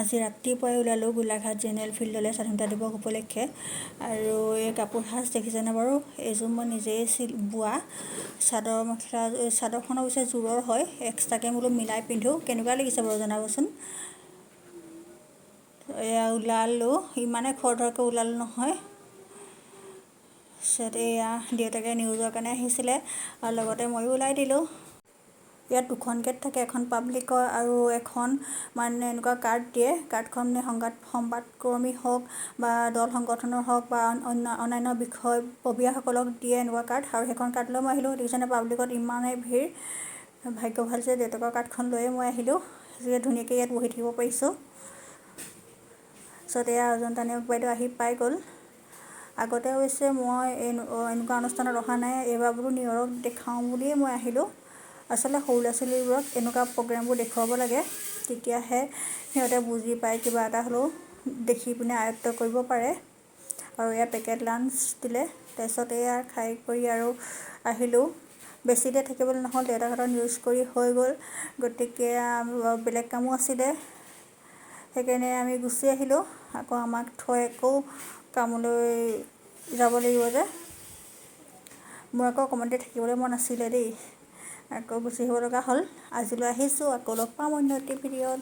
আজি ৰাতিপুৱাই ওলালোঁ গোলাঘাট জেনেৰেল ফিল্ডলৈ স্বাধীনতা দিৱস উপলক্ষে। আৰু এই কাপোৰ সাজ দেখিছেনে বাৰু? এইযোৰ মই নিজেই বোৱা চাদৰ মেখেলা। চাদৰখন অৱশ্যে জোৰৰ হয়, এক্সট্ৰাকৈ বোলো মিলাই পিন্ধোঁ। কেনেকুৱা লাগিছে বাৰু জনাবচোন। এয়া ওলালোঁ, ইমানে খৰধৰকৈ ওলালোঁ নহয়। তাৰপিছত এয়া দেউতাকে নিউজৰ কাৰণে আহিছিলে আৰু লগতে ময়ো ওলাই দিলোঁ। ইয়াত দুখন গেট থাকে, এখন পাব্লিকৰ আৰু এখন মানে এনেকুৱা কাৰ্ড দিয়ে। কাৰ্ডখন সংবাদকৰ্মী হওক বা দল সংগঠনৰ হওক বা অন্যান্য বিষয়ববীয়াসকলক দিয়ে এনেকুৱা কাৰ্ড, আৰু সেইখন কাৰ্ড লৈ মই আহিলোঁ। দেখিছেনে পাব্লিকত ইমানেই ভিৰ। ভাগ্য ভাল যে দেউতাকৰ কাৰ্ডখন লৈয়ে মই আহিলোঁ, যে ধুনীয়াকৈ ইয়াত বহি থাকিব পাৰিছোঁ। তাৰপিছত এয়া অজন্তা নেওগ বাইদেউ আহি পাই গ'ল। আগতে অৱশ্যে মই এনেকুৱা অনুষ্ঠানত অহা নাই, এইবাৰ বোলো নিয়ৰক দেখাওঁ বুলিয়েই মই আহিলোঁ। আচলতে সৰু ল'ৰা ছোৱালীবোৰক এনেকুৱা প্ৰগ্ৰেমবোৰ দেখুৱাব লাগে, তেতিয়াহে সিহঁতে বুজি পায়, কিবা এটা হ'লেও দেখি পিনে আয়ত্ব কৰিব পাৰে। আৰু এয়া পেকেট লাঞ্চ দিলে। তাৰপিছত এয়া খাই কৰি আৰু আহিলোঁ। বেছি দেৰি থাকিবলৈ নহ'ল, দেউতাহঁতৰ নিউজ কৰি হৈ গ'ল। গতিকে বেলেগ কামো আছিলে, সেইকাৰণে আমি গুচি আহিলোঁ। আকৌ আমাক থৈ আকৌ কামলৈ যাব লাগিব যে। মোৰ আকৌ অকণমান দেৰি থাকিবলৈ মন আছিলে দেই, আকৌ গুচি আহিব লগা হ'ল। আজিলৈ আহিছোঁ, আকৌ লগ পাম অন্য এটি ভিডিঅ'ত।